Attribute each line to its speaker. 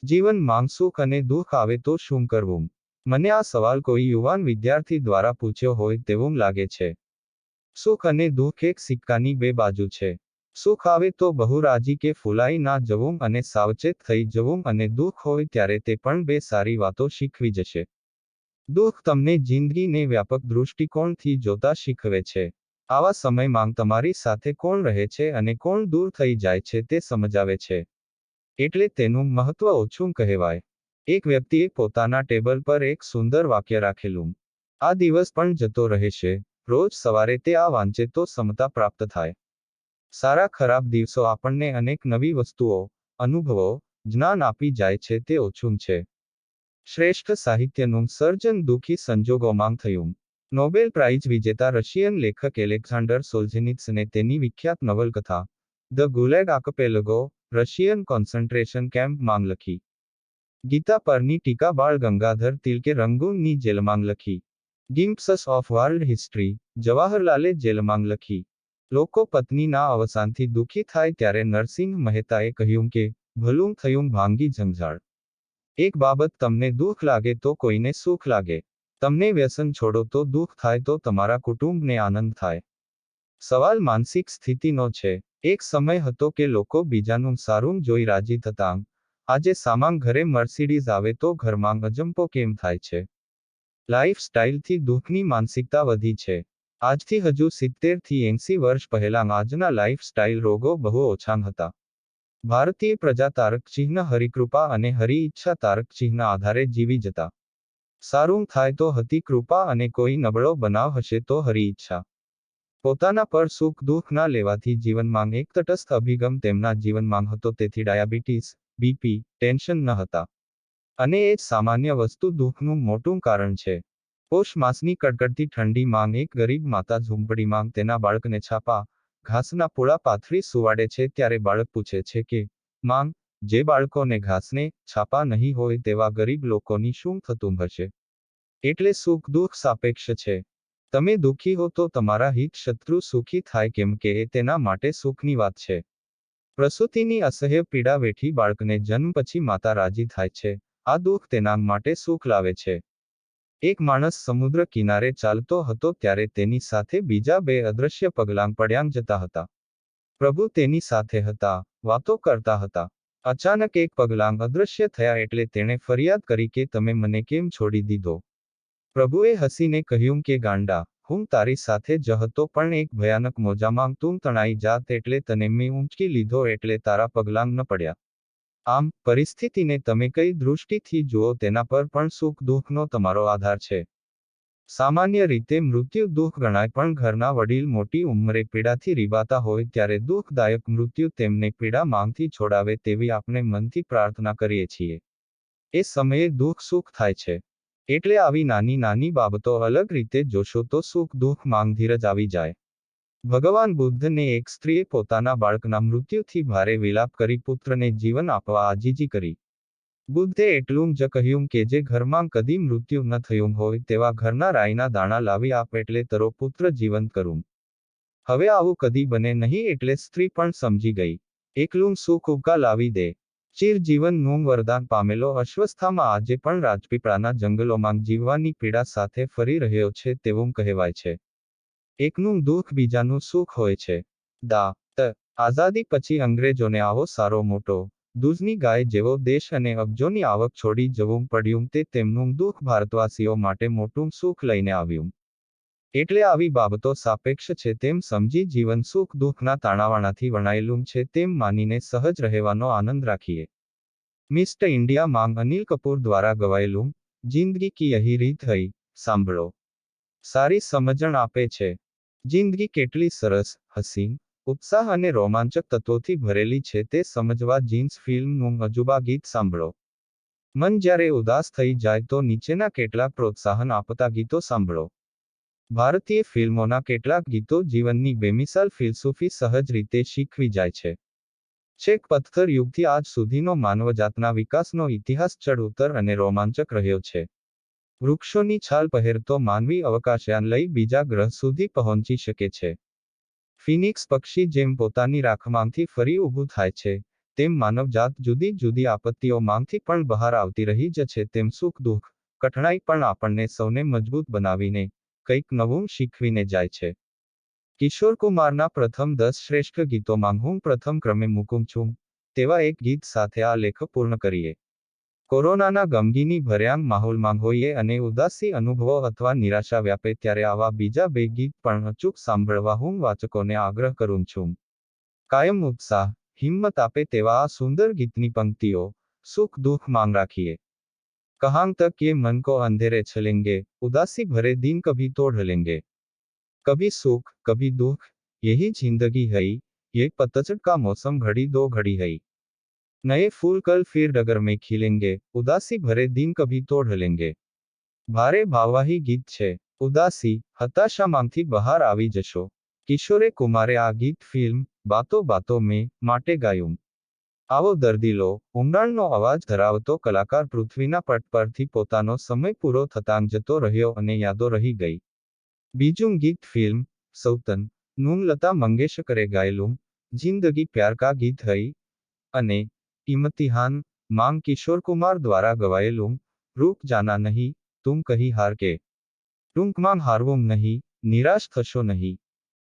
Speaker 1: જીવનમાં સુખ અને દુઃખ આવે તો શું કરવું? મને આ સવાલ કોઈ યુવાન વિદ્યાર્થી દ્વારા પૂછ્યો હોય તેવું લાગે છે. સુખ અને દુઃખ એક સિક્કાની બે બાજુ છે. સુખ આવે તો બહુ રાજી કે ફૂલાઈ ના જવું અને સાવચેત થઈ જવું, અને દુઃખ હોય ત્યારે તે પણ બે સારી વાતો શીખવી જશે. દુઃખ તમને જિંદગીને વ્યાપક દૃષ્ટિકોણથી જોતા શીખવે છે. આવા સમયમાં તમારી સાથે કોણ રહે છે અને કોણ દૂર થઈ જાય છે તે સમજાવે છે. એટલે તેનું મહત્વ ઓછું કહેવાય. એક વ્યક્તિએ પોતાના ટેબલ પર એક સુંદર વાક્ય રાખેલું. આ દિવસ પણ જતો રહેશે. રોજ સવારે તે આ વાંચે તો સમતા પ્રાપ્ત થાય. સારા ખરાબ દિવસો આપણને અનેક નવી વસ્તુઓ, અનુભવો, જ્ઞાન આપી જાય છે તે ઓછું છે. શ્રેષ્ઠ સાહિત્યનું સર્જન દુઃખી સંજોગોમાં થયું. નોબેલ પ્રાઇઝ વિજેતા રશિયન લેખક એલેક્ઝાન્ડર સોલ્ઝેનિત્સને તેની વિખ્યાત નવલકથા ધ ગુલેગ આર્કિપેલગો રશિયન કોન્સન્ટ્રેશન કેમ્પમાં લખી. ગીતા પરની ટીકા બાળ ગંગાધર તિલકે રંગૂનની જેલમાં લખી. ગિમ્પ્સસ ઓફ વર્લ્ડ હિસ્ટ્રી જવાહરલાલે જેલમાં લખી. લોકો પત્નીના અવસાનથી દુઃખી થાય ત્યારે નરસિંહ મહેતાએ કહ્યું કે ભલું થયું ભાંગી જંજાળ. એક બાબત તમને દુઃખ લાગે તો કોઈને સુખ લાગે. તમને વ્યસન છોડો તો દુઃખ થાય તો તમારા કુટુંબને આનંદ થાય. સવાલ માનસિક સ્થિતિનો છે. એક સમય હતો કે લોકો બીજાનું સારું જોઈ રાજી થતા. આજે સામાન ઘરે મર્સિડીઝ આવે તો ઘરમાં અજંપો કેમ થાય છે? લાઈફ સ્ટાઇલથી દુઃખની માનસિકતા વધી છે. આજથી હજુ 70 થી 80 વર્ષ પહેલાં આજના લાઈફ સ્ટાઇલ રોગો બહુ ઓછા હતા. ભારતીય પ્રજા તારક ચિહ્ન હરિકૃપા અને હરિ ઈચ્છા તારક ચિહ્ન આધારે જીવી જતા. સારું થાય તો હતી કૃપા અને કોઈ નબળો બનાવ હશે તો હરિ ઈચ્છા. પોતાના પર સુખ દુઃખ ના લેવાથી જીવનમાં એક તટસ્થ અભિગમ તેમના જીવનમાં હતો, તેથી ડાયાબિટીસ, બીપી, ટેન્શન ન હતા. અને એ જ સામાન્ય વસ્તુ દુઃખનું મોટું કારણ છે. પોષ માસની કડકડતી ઠંડીમાં એક ગરીબ માતા ઝૂંપડીમાં તેના બાળકને છાપા, ઘાસના પૂળા પાથરી સુવાડે છે ત્યારે બાળક પૂછે છે કે માં, જે બાળકોને ઘાસને છાપા નહીં હોય તેવા ગરીબ લોકોની શું થતું હશે? એટલે સુખ દુઃખ સાપેક્ષ છે. તમે દુઃખી હો તો તમારા હિત શત્રુ સુખી થાય કેમ કે એ તેના માટે સુખની વાત છે. પ્રસૂતિની અસહ્ય પીડા વેઠી બાળકને જન્મ પછી માતા રાજી થાય છે. આ દુઃખ તેના માટે સુખ લાવે છે. એક માણસ સમુદ્ર કિનારે ચાલતો હતો ત્યારે તેની સાથે બીજા બે અદૃશ્ય પગલાં પડ્યાં જતા હતા. પ્રભુ તેની સાથે હતા, વાતો કરતા હતા. અચાનક એક પગલાં અદૃશ્ય થયા એટલે તેણે ફરિયાદ કરી કે તમે મને કેમ છોડી દીધો? પ્રભુએ હસીને કહ્યું કે ગાંડા, હું તારી સાથે જ હતો પણ એક ભયાનક મોજામાં તું તણાઈ જાત એટલે તને મેં ઊંચકી લીધો એટલે તારા પગલાં ન પડ્યા. આમ, પરિસ્થિતિને તમે કઈ દૃષ્ટિથી જુઓ તેના પર પણ સુખ દુઃખનો તમારો આધાર છે. સામાન્ય રીતે મૃત્યુ દુઃખ ગણાય, પણ ઘરના વડીલ મોટી ઉંમરે પીડાથી રીબાતા હોય ત્યારે દુઃખદાયક મૃત્યુ તેમને પીડા માંગથી છોડાવે તેવી આપણે મનથી પ્રાર્થના કરીએ છીએ. એ સમયે દુઃખ સુખ થાય છે. એટલે આવી નાની નાની બાબતો અલગ રીતે જોશો તો સુખ દુઃખ માંગ ધીરજ આવી જાય. ભગવાન બુદ્ધને એક સ્ત્રીએ પોતાના બાળકના મૃત્યુથી ભારે વિલાપ કરી પુત્રને જીવન આપવા આજીજી કરી. બુદ્ધે એટલું જ કહ્યું કે જે ઘરમાં કદી મૃત્યુ ન થયું હોય તેવા ઘરના રાઈના દાણા લાવી આપ એટલે તરો પુત્ર જીવંત કરું. હવે આવું કદી બને નહીં એટલે સ્ત્રી પણ સમજી ગઈ. એકલું સુખ ઉબકા લાવી દે. ચિરજીવનનું વરદાન પામેલો અશ્વસ્થામાં આજે પણ રાજપીપળાના જંગલોમાં જીવવાની પીડા સાથે ફરી રહ્યો છે તેવું કહેવાય છે. એકનું દુઃખ બીજાનું સુખ હોય છે. આઝાદી પછી અંગ્રેજોને આવો સારો મોટો દૂધની ગાય જેવો દેશ અને અબજોની આવક છોડી જવું પડ્યું તે તેમનું દુઃખ ભારતવાસીઓ માટે મોટું સુખ લઈને આવ્યું. એટલે આવી બાબતો સાપેક્ષ છે તેમ સમજી જીવન સુખ દુઃખના તાણાવાણાથી વણાયેલું છે તેમ માનીને સહજ રહેવાનો આનંદ રાખીએ. મિસ્ટર ઇન્ડિયા માંગ અનિલ કપૂર દ્વારા ગવાયેલું જિંદગી કી યહી રીત હૈ સાંભળો. સારી સમજણ આપે છે. જિંદગી કેટલી સરસ, હસીન, ઉત્સાહ અને રોમાંચક તત્વોથી ભરેલી છે તે સમજવા જીન્સ ફિલ્મનું અજુબા ગીત સાંભળો. મન જ્યારે ઉદાસ થઈ જાય તો નીચેના કેટલાક પ્રોત્સાહન આપતા ગીતો સાંભળો. ભારતીય ફિલ્મોના કેટલાક ગીતો જીવનની બેમિસાલ ફિલસૂફી સહજ રીતે શીખવી જાય છે. છેક પથ્થર યુગથી આજ સુધીનો માનવજાતના વિકાસનો ઇતિહાસ ચડ ઉતર અને રોમાંચક રહ્યો છે. વૃક્ષોની છાલ પહેરતો માનવી અવકાશયાન લઈ બીજા ગ્રહ સુધી પહોંચી શકે છે. ફિનિક્સ પક્ષી જેમ પોતાની રાખમાંથી ફરી ઊભું થાય છે, તેમ માનવજાત જુદી જુદી આપત્તિઓમાંથી પણ બહાર આવતી રહી જ છે, તેમ સુખ દુઃખ કઠણાઈ પણ આપણને સૌને મજબૂત બનાવીને કંઈક નવું શીખવીને જાય છે. કિશોર કુમારના પ્રથમ 10 શ્રેષ્ઠ ગીતોમાં હું પ્રથમ ક્રમે મૂકું છું તેવા એક ગીત સાથે આ લેખ પૂર્ણ કરીએ. કોરોનાના ગમગીની ભર્યાંગ માહોલમાં હોઈએ અને ઉદાસી અનુભવો અથવા નિરાશા વ્યાપે ત્યારે આવા બીજા 2 ગીત પણ અચૂક સાંભળવા હું વાચકોને આગ્રહ કરું છું. કાયમ ઉત્સાહ, હિંમત આપે તેવા આ સુંદર ગીતની પંક્તિઓ સુખ દુઃખ માંગ રાખીએ. कहां तक ये मन को अंधेरे चलेंगे, उदासी भरे दिन कभी तो ढलेंगे. कभी सुख कभी दुख यही जिंदगी है, ये पतझड़ का मौसम घड़ी दो घड़ी है. नए फूल कल फिर डगर में खिलेंगे, उदासी भरे दिन कभी तो ढलेंगे. ભારે ભાવવાહી ગીત છે. ઉદાસી, હતાશામાંથી બહાર આવી જશો. કિશોરે કુમારે આ ગીત ફિલ્મ બાતો બાતો મેં માટે ગાયું. આવો દર્દીલો, ઊંડાણનો અવાજ ધરાવતો કલાકાર પૃથ્વીના પટ પરથી પોતાનો સમય પૂરો થતાં જતો રહ્યો અને યાદો રહી ગઈ. બીજું ગીત ફિલ્મ સૌતન નું લતા મંગેશકરે ગાયેલું જિંદગી પ્યાર કા ગીત હૈ અને ઇમ્તિહાન માંગ કિશોર કુમાર દ્વારા ગવાયેલું રૂક જાના નહીં તુમ કહી હાર કે. ટૂંકમાં હારવું નહીં, નિરાશ થશો નહીં.